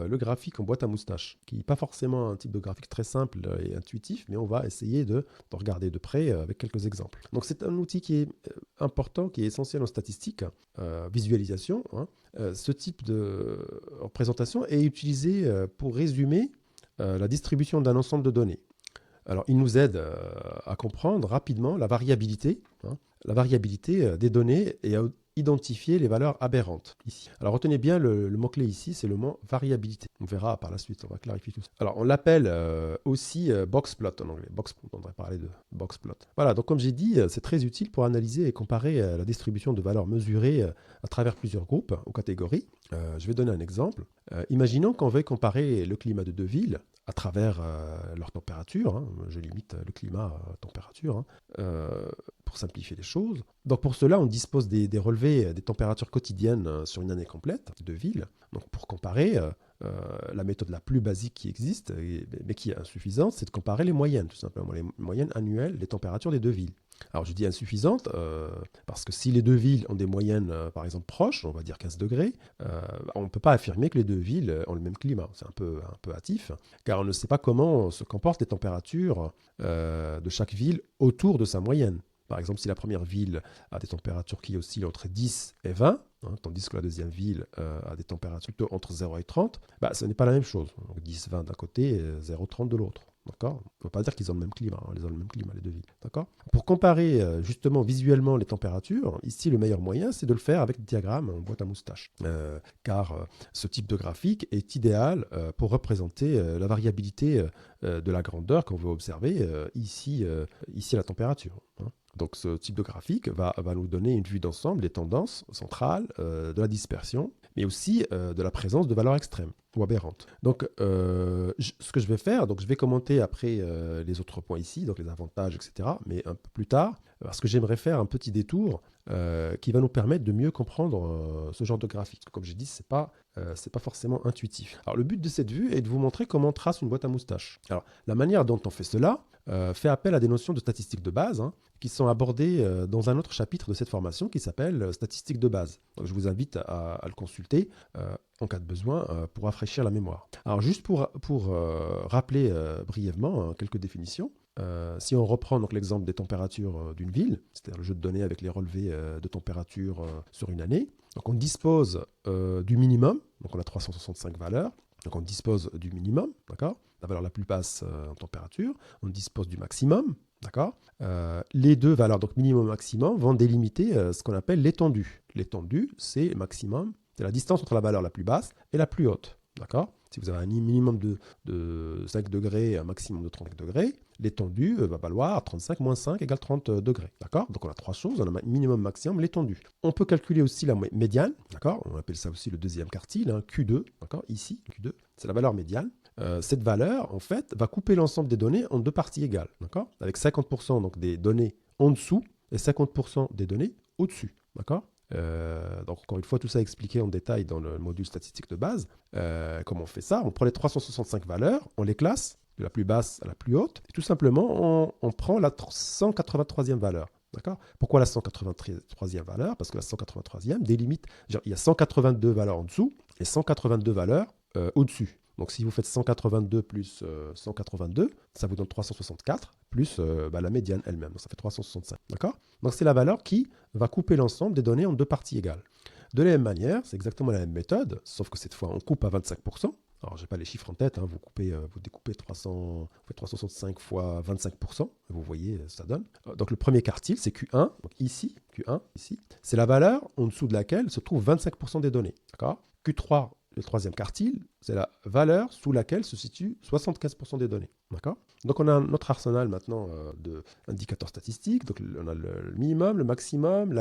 le graphique en boîte à moustache, qui n'est pas forcément un type de graphique très simple et intuitif, mais on va essayer de regarder de près avec quelques exemples. Donc c'est un outil qui est important, qui est essentiel en statistique, visualisation. Hein. Ce type de représentation est utilisé pour résumer la distribution d'un ensemble de données. Alors, il nous aide à comprendre rapidement la variabilité des données et à identifier les valeurs aberrantes ici. Alors, retenez bien le mot-clé ici, c'est le mot variabilité. On verra par la suite, on va clarifier tout ça. Alors, on l'appelle aussi boxplot en anglais. On devrait parler de boxplot. Voilà, donc comme j'ai dit, c'est très utile pour analyser et comparer la distribution de valeurs mesurées à travers plusieurs groupes ou catégories. Je vais donner un exemple. Imaginons qu'on veuille comparer le climat de deux villes à travers leur température. Hein. Je limite le climat à température pour simplifier les choses. Donc pour cela, on dispose des relevés des températures quotidiennes sur une année complète de ville. Donc pour comparer, la méthode la plus basique qui existe, mais qui est insuffisante, c'est de comparer les moyennes, tout simplement, les moyennes annuelles des températures des deux villes. Alors je dis insuffisante parce que si les deux villes ont des moyennes par exemple proches, on va dire 15 degrés, on ne peut pas affirmer que les deux villes ont le même climat. C'est un peu hâtif, car on ne sait pas comment se comportent les températures de chaque ville autour de sa moyenne. Par exemple, si la première ville a des températures qui oscillent entre 10 et 20, tandis que la deuxième ville a des températures plutôt entre 0 et 30, ce n'est pas la même chose. Donc 10-20 d'un côté et 0-30 de l'autre. D'accord. On ne peut pas dire qu'ils ont le même climat, ils ont le même climat, les deux villes. D'accord. Pour comparer justement visuellement les températures, ici le meilleur moyen, c'est de le faire avec des diagrammes en boîte à moustache. Car ce type de graphique est idéal pour représenter la variabilité de la grandeur qu'on veut observer ici à la température. Hein. Donc ce type de graphique va nous donner une vue d'ensemble des tendances centrales, de la dispersion, mais aussi de la présence de valeurs extrêmes ou aberrantes. Donc ce que je vais faire, donc je vais commenter après les autres points ici, donc les avantages, etc., mais un peu plus tard, parce que j'aimerais faire un petit détour qui va nous permettre de mieux comprendre ce genre de graphique. Comme j'ai dit, c'est pas forcément intuitif. Alors le but de cette vue est de vous montrer comment on trace une boîte à moustache. Alors la manière dont on fait cela fait appel à des notions de statistiques de base qui sont abordées dans un autre chapitre de cette formation qui s'appelle statistiques de base. Donc, je vous invite à le consulter en cas de besoin pour rafraîchir la mémoire. Alors juste pour rappeler brièvement quelques définitions, si on reprend donc l'exemple des températures d'une ville, c'est-à-dire le jeu de données avec les relevés de température sur une année, donc on dispose du minimum, donc on a 365 valeurs, donc on dispose du minimum, d'accord, la valeur la plus basse en température, on dispose du maximum, d'accord. Les deux valeurs, donc minimum et maximum, vont délimiter ce qu'on appelle l'étendue. L'étendue, c'est le maximum, c'est la distance entre la valeur la plus basse et la plus haute, d'accord. Si vous avez un minimum de 5 degrés et un maximum de 35 degrés, l'étendue va valoir 35 moins 5 égale 30 degrés. D'accord. Donc on a trois choses, on a minimum, maximum, l'étendue. On peut calculer aussi la médiane, d'accord. On appelle ça aussi le deuxième quartile, Q2, d'accord. Ici, Q2, c'est la valeur médiane. Cette valeur, en fait, va couper l'ensemble des données en deux parties égales, d'accord. Avec 50% donc, des données en dessous et 50% des données au-dessus, d'accord. Donc encore une fois, tout ça expliqué en détail dans le module statistique de base. Comment on fait ça? On prend les 365 valeurs, on les classe de la plus basse à la plus haute, et tout simplement, on prend la 183e valeur. D'accord. Pourquoi la 183e valeur? Parce que la 183e délimite, il y a 182 valeurs en dessous et 182 valeurs au-dessus. Donc si vous faites 182 plus 182, ça vous donne 364 plus la médiane elle-même. Donc ça fait 365. D'accord. Donc c'est la valeur qui va couper l'ensemble des données en deux parties égales. De la même manière, c'est exactement la même méthode, sauf que cette fois on coupe à 25%. Alors, je n'ai pas les chiffres en tête, vous découpez 365 fois 25%, vous voyez, ça donne. Donc, le premier quartile, c'est Q1, donc ici, Q1, ici, c'est la valeur en dessous de laquelle se trouvent 25% des données. D'accord. Q3, le troisième quartile, c'est la valeur sous laquelle se situent 75% des données. D'accord. Donc, on a notre arsenal maintenant d'indicateurs statistiques. Donc, on a le minimum, le maximum,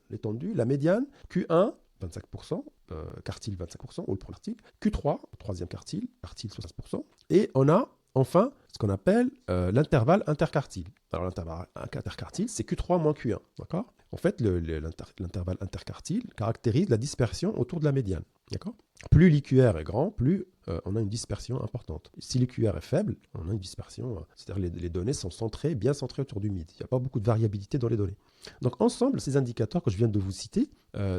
l'étendue, la médiane, Q1, 25%, quartile 25%, ou le premier quartile, Q3, troisième quartile 60%, et on a enfin ce qu'on appelle l'intervalle interquartile. Alors l'intervalle interquartile, c'est Q3 moins Q1, d'accord? En fait, l'intervalle interquartile caractérise la dispersion autour de la médiane, d'accord? Plus l'IQR est grand, plus on a une dispersion importante. Si l'IQR est faible, on a une dispersion, c'est-à-dire les données sont centrées, bien centrées autour du mid. Il n'y a pas beaucoup de variabilité dans les données. Donc ensemble, ces indicateurs que je viens de vous citer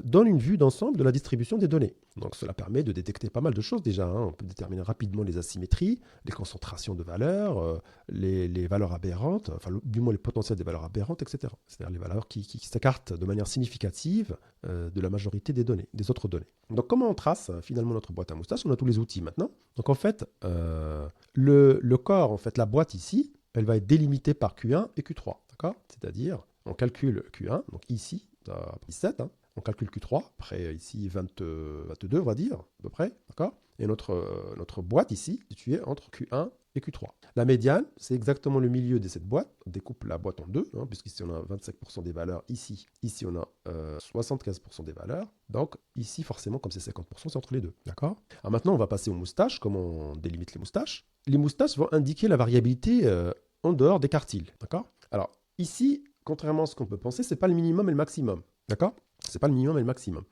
donnent une vue d'ensemble de la distribution des données. Donc cela permet de détecter pas mal de choses déjà. On peut déterminer rapidement les asymétries, les concentrations de valeurs, les valeurs aberrantes, enfin du moins les potentiels des valeurs aberrantes, etc. C'est-à-dire les valeurs qui s'écartent de manière significative de la majorité des données, des autres données. Donc comment on trace finalement notre boîte à moustache? On a tous les outils maintenant. Donc en fait, le corps, en fait, la boîte ici, elle va être délimitée par Q1 et Q3, d'accord? C'est-à-dire, on calcule Q1, donc ici, 17, hein, on calcule Q3, après ici 22, on va dire, à peu près, d'accord? Et notre boîte ici, située entre Q1 et Q3. La médiane, c'est exactement le milieu de cette boîte. On découpe la boîte en deux, hein, puisqu'ici on a 25% des valeurs, ici on a 75% des valeurs. Donc ici, forcément, comme c'est 50%, c'est entre les deux, d'accord? Alors maintenant, on va passer aux moustaches. Comment on délimite les moustaches? Les moustaches vont indiquer la variabilité en dehors des quartiles, d'accord? Alors ici, contrairement à ce qu'on peut penser, c'est pas le minimum et le maximum, d'accord? C'est pas le minimum et le maximum.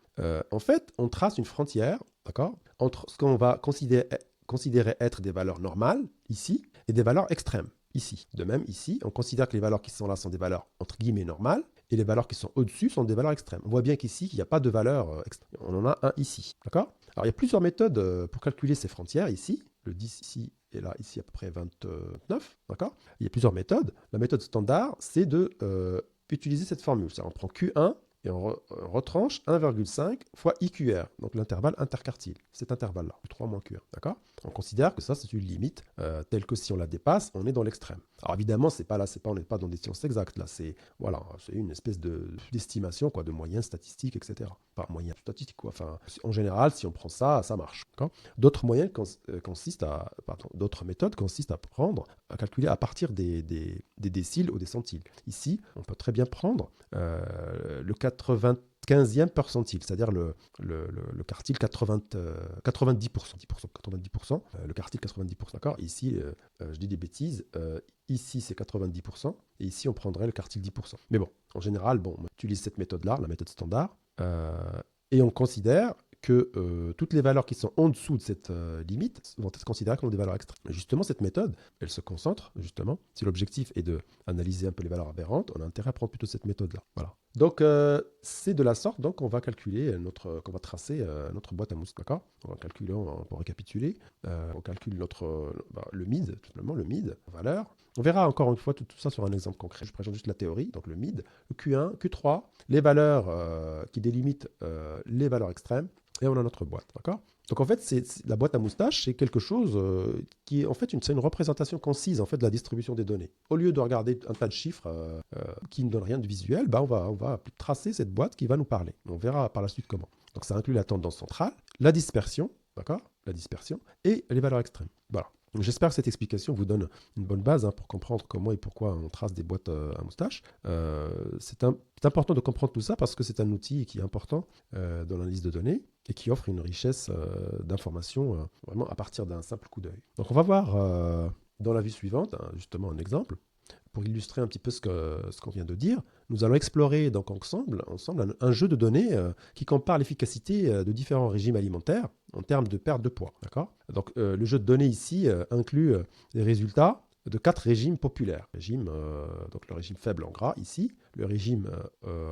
En fait, on trace une frontière, d'accord, entre ce qu'on va considérer être des valeurs normales, ici, et des valeurs extrêmes, ici. De même, ici, on considère que les valeurs qui sont là sont des valeurs, entre guillemets, normales, et les valeurs qui sont au-dessus sont des valeurs extrêmes. On voit bien qu'ici, il n'y a pas de valeur extrême. On en a un ici, d'accord? Alors, il y a plusieurs méthodes pour calculer ces frontières, ici. Le 10 ici, et là, ici, à peu près 29, d'accord? Il y a plusieurs méthodes. La méthode standard, c'est de utiliser cette formule. Ça, on prend Q1, et on retranche 1,5 fois IQR, donc l'intervalle interquartile, cet intervalle-là, Q3 moins Q1, d'accord? On considère que ça, c'est une limite telle que si on la dépasse, on est dans l'extrême. Alors évidemment, on n'est pas dans des sciences exactes, là, c'est une espèce d'estimation, quoi, de moyens statistiques, etc. Pas moyens statistiques, quoi. Enfin, en général, si on prend ça, ça marche, d'accord? D'autres méthodes consistent à calculer à partir des déciles ou des centiles. Ici, on peut très bien prendre le 95e percentile, c'est-à-dire le quartile 90%, le quartile 90%, d'accord? Ici, je dis des bêtises, ici c'est 90%, et ici on prendrait le quartile 10%. Mais bon, en général, on utilise cette méthode-là, la méthode standard, et on considère que toutes les valeurs qui sont en dessous de cette limite vont être considérées comme des valeurs extrêmes. Justement, cette méthode, elle se concentre, justement, si l'objectif est d'analyser un peu les valeurs aberrantes, on a intérêt à prendre plutôt cette méthode-là. Voilà. Donc, c'est de la sorte qu'on va calculer qu'on va tracer notre boîte à mousse, d'accord? On va calculer, pour récapituler, on calcule le mid, tout simplement, le mid, valeur. On verra encore une fois tout ça sur un exemple concret. Je présente juste la théorie, donc le mid, le Q1, Q3, les valeurs qui délimitent les valeurs extrêmes, et on a notre boîte, d'accord? Donc en fait, la boîte à moustache, c'est quelque chose qui est en fait c'est une représentation concise en fait de la distribution des données. Au lieu de regarder un tas de chiffres qui ne donnent rien de visuel, on va tracer cette boîte qui va nous parler. On verra par la suite comment. Donc ça inclut la tendance centrale, la dispersion, d'accord? La dispersion et les valeurs extrêmes. Voilà. J'espère que cette explication vous donne une bonne base pour comprendre comment et pourquoi on trace des boîtes à moustaches. C'est important de comprendre tout ça parce que c'est un outil qui est important dans l'analyse de données et qui offre une richesse d'informations vraiment à partir d'un simple coup d'œil. Donc on va voir dans la vue suivante, justement un exemple. Pour illustrer un petit peu ce qu'on vient de dire, nous allons explorer donc ensemble un jeu de données qui compare l'efficacité de différents régimes alimentaires en termes de perte de poids. D'accord? Donc, le jeu de données ici inclut les résultats de 4 régimes populaires. Donc le régime faible en gras ici, le régime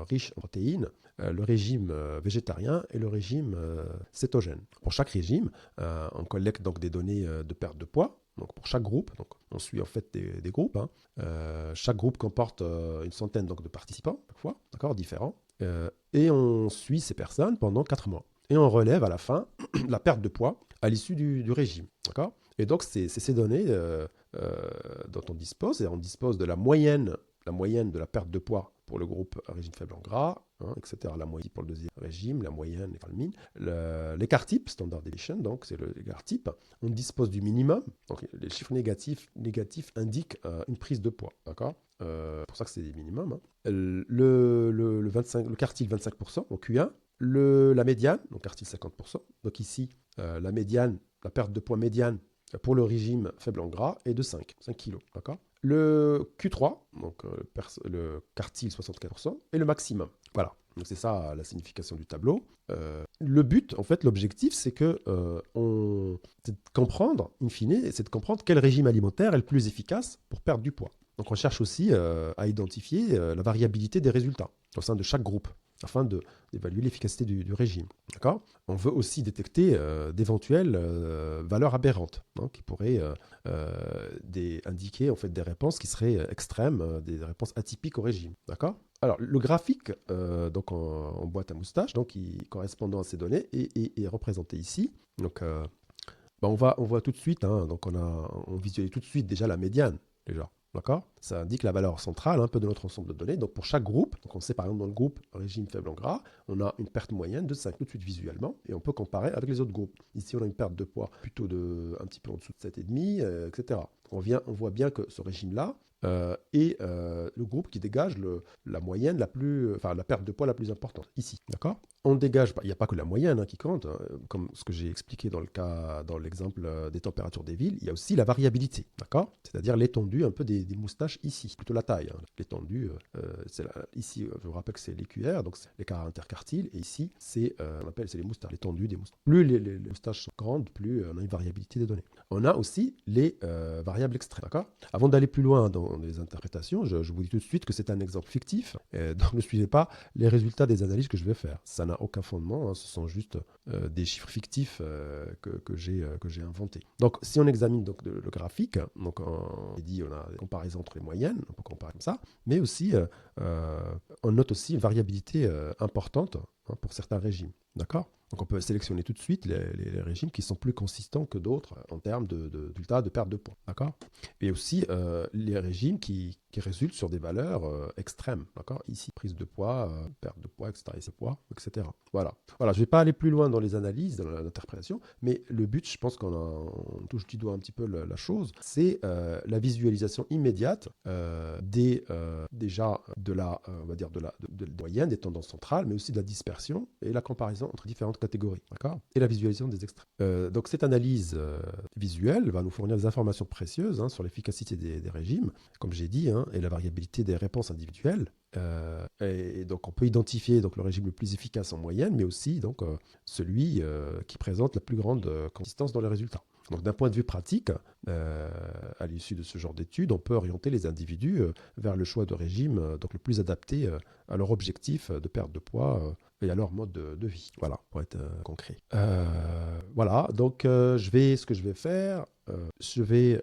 riche en protéines, le régime végétarien et le régime cétogène. Pour chaque régime, on collecte donc des données de perte de poids. Donc pour chaque groupe, donc on suit en fait des groupes. Chaque groupe comporte une centaine donc, de participants, parfois, d'accord, différents. Et on suit ces personnes pendant 4 mois. Et on relève à la fin la perte de poids à l'issue du régime. D'accord? Et donc c'est ces données dont on dispose. Et on dispose de la moyenne de la perte de poids pour le groupe régime faible en gras, etc. La moyenne pour le deuxième régime, la moyenne, l'écart type, standard deviation, donc c'est l'écart type. On dispose du minimum, donc les chiffres négatifs indiquent une prise de poids, d'accord? Pour ça que c'est des minimums. Le quartile 25%, donc Q1, la médiane, donc quartile 50%. Donc ici, la médiane, la perte de poids médiane, pour le régime faible en gras est de 5 kg. D'accord. Le Q3, donc le quartile 64%, est le maximum. Voilà. Donc c'est ça la signification du tableau. Le but, en fait, l'objectif, c'est c'est de comprendre, in fine, c'est de comprendre quel régime alimentaire est le plus efficace pour perdre du poids. Donc on cherche aussi à identifier la variabilité des résultats au sein de chaque groupe, afin d'évaluer l'efficacité du régime. D'accord. On veut aussi détecter d'éventuelles valeurs aberrantes, hein, qui pourraient indiquer en fait, des réponses qui seraient extrêmes, des réponses atypiques au régime. D'accord. Alors, le graphique donc en boîte à moustache, donc, correspondant à ces données, est représenté ici. Donc, on voit tout de suite, hein, donc on visualise tout de suite déjà la médiane, déjà. D'accord. Ça indique la valeur centrale un peu de notre ensemble de données. Donc pour chaque groupe, donc on sait par exemple dans le groupe régime faible en gras, on a une perte moyenne de 5 tout de suite visuellement et on peut comparer avec les autres groupes. Ici on a une perte de poids plutôt un petit peu en dessous de 7,5, etc. On voit bien que ce régime-là est le groupe qui dégage la moyenne la perte de poids la plus importante ici. D'accord. On dégage, il n'y a pas que la moyenne qui compte, hein, comme ce que j'ai expliqué dans l'exemple des températures des villes, il y a aussi la variabilité, d'accord. C'est-à-dire l'étendue un peu des moustaches ici, plutôt la taille. Hein. L'étendue, ici, je vous rappelle que c'est les QR, donc c'est l'écart interquartile, et ici, c'est les moustaches, l'étendue des moustaches. Plus les moustaches sont grandes, plus on a une variabilité des données. On a aussi les variables extrêmes, d'accord. Avant d'aller plus loin dans les interprétations, je vous dis tout de suite que c'est un exemple fictif, donc ne suivez pas les résultats des analyses que je vais faire. Ça n'a aucun fondement, hein, ce sont juste des chiffres fictifs que j'ai inventés. Donc si on examine donc, le graphique, donc on a des comparaisons entre les moyennes, on peut comparer comme ça, mais aussi on note aussi une variabilité importante, hein, pour certains régimes. D'accord. Donc on peut sélectionner tout de suite les régimes qui sont plus consistants que d'autres en termes de résultats de perte de poids. D'accord. Et aussi les régimes qui résultent sur des valeurs extrêmes. D'accord. Ici, prise de poids, perte de poids, etc. Voilà. Je ne vais pas aller plus loin dans les analyses, dans l'interprétation, mais le but, je pense qu'on touche du doigt un petit peu la chose, c'est la visualisation immédiate déjà de la moyenne, des tendances centrales, mais aussi de la dispersion et la comparaison entre différentes catégories, d'accord, et la visualisation des extraits. Donc cette analyse visuelle va nous fournir des informations précieuses, hein, sur l'efficacité des régimes, comme j'ai dit, hein, et la variabilité des réponses individuelles. Et donc on peut identifier donc, le régime le plus efficace en moyenne, mais aussi donc, celui qui présente la plus grande consistance dans les résultats. Donc d'un point de vue pratique, à l'issue de ce genre d'études, on peut orienter les individus vers le choix de régime donc le plus adapté à leur objectif de perte de poids et à leur mode de vie. Voilà, pour être concret. Voilà, donc ce que je vais faire, je vais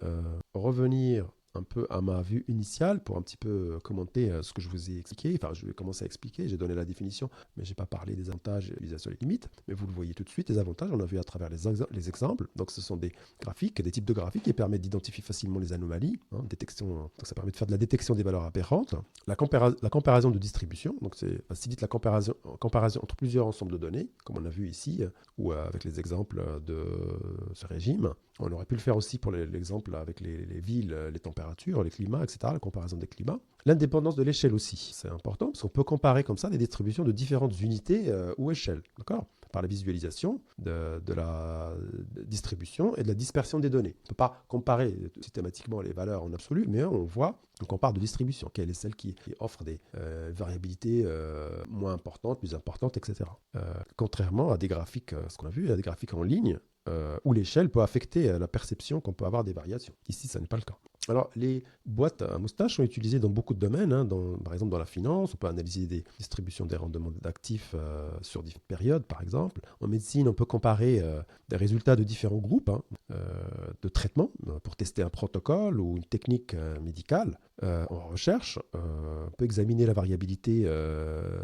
revenir un peu à ma vue initiale pour un petit peu commenter ce que je vous ai expliqué. Enfin, je vais commencer à expliquer. J'ai donné la définition, mais je n'ai pas parlé des avantages et des limites. Mais vous le voyez tout de suite, les avantages, on a vu à travers les exemples. Donc, ce sont des graphiques, des types de graphiques qui permettent d'identifier facilement les anomalies. Hein, donc, ça permet de faire de la détection des valeurs aberrantes. La comparaison de distribution, donc c'est facilite la comparaison entre plusieurs ensembles de données, comme on a vu ici, ou avec les exemples de ce régime. On aurait pu le faire aussi pour l'exemple avec les villes, les températures, les climats, etc., la comparaison des climats. L'indépendance de l'échelle aussi, c'est important, parce qu'on peut comparer comme ça des distributions de différentes unités ou échelles, d'accord, par la visualisation de la distribution et de la dispersion des données. On ne peut pas comparer systématiquement les valeurs en absolu, mais on compare de distribution, quelle est celle qui offre des variabilités moins importantes, plus importantes, etc. Contrairement à des graphiques, ce qu'on a vu, à des graphiques en ligne, où l'échelle peut affecter la perception qu'on peut avoir des variations. Ici, ça n'est pas le cas. Alors, les boîtes à moustaches sont utilisées dans beaucoup de domaines, hein, par exemple dans la finance, on peut analyser des distributions des rendements d'actifs sur différentes périodes, par exemple. En médecine, on peut comparer des résultats de différents groupes de traitement pour tester un protocole ou une technique médicale. En recherche, on peut examiner la variabilité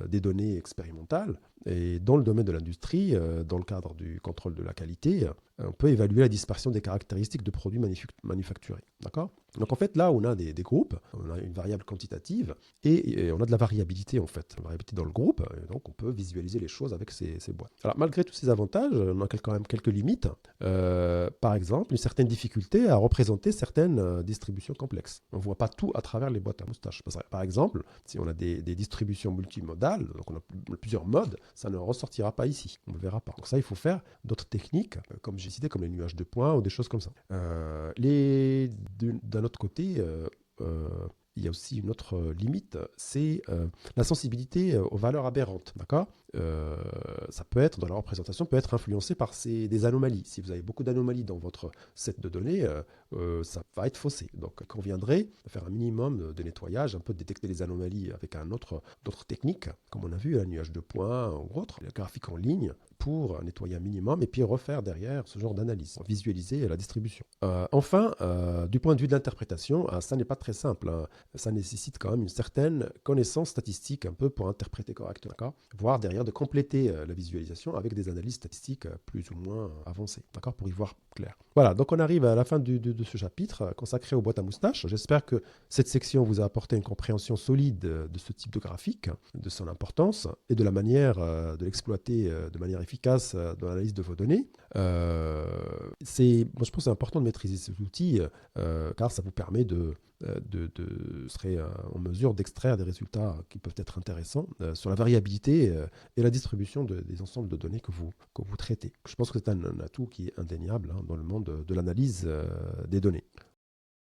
des données expérimentales. Et dans le domaine de l'industrie, dans le cadre du contrôle de la qualité, on peut évaluer la dispersion des caractéristiques de produits manufacturés. D'accord ? Donc en fait, là, on a des groupes, on a une variable quantitative et on a de la variabilité en fait, la variabilité dans le groupe, et donc on peut visualiser les choses avec ces boîtes. Alors malgré tous ces avantages, on a quand même quelques limites. Par exemple, une certaine difficulté à représenter certaines distributions complexes. On ne voit pas tout à travers les boîtes à moustaches. Par exemple, si on a des distributions multimodales, donc on a plusieurs modes, ça ne ressortira pas ici, on ne le verra pas. Donc ça, il faut faire d'autres techniques, comme j'ai spécificités comme les nuages de points ou des choses comme ça. D'un autre côté, euh, il y a aussi une autre limite, c'est la sensibilité aux valeurs aberrantes. D'accord. Ça peut être, dans la représentation, peut être influencé par des anomalies. Si vous avez beaucoup d'anomalies dans votre set de données, ça va être faussé. Donc, il conviendrait de faire un minimum de nettoyage, un peu de détecter les anomalies avec d'autres techniques, comme on a vu, un nuage de points ou autre, le graphique en ligne, pour nettoyer un minimum et puis refaire derrière ce genre d'analyse, visualiser la distribution. Enfin, du point de vue de l'interprétation, ça n'est pas très simple. Ça nécessite quand même une certaine connaissance statistique un peu pour interpréter correctement, d'accord, voire derrière de compléter la visualisation avec des analyses statistiques plus ou moins avancées, d'accord, pour y voir clair. Voilà, donc on arrive à la fin de ce chapitre consacré aux boîtes à moustaches. J'espère que cette section vous a apporté une compréhension solide de ce type de graphique, de son importance et de la manière de l'exploiter de manière efficace dans l'analyse de vos données. Moi, je pense que c'est important de maîtriser cet outil car ça vous permet serait en mesure d'extraire des résultats qui peuvent être intéressants sur la variabilité et la distribution des ensembles de données que vous traitez. Je pense que c'est un atout qui est indéniable dans le monde de l'analyse des données.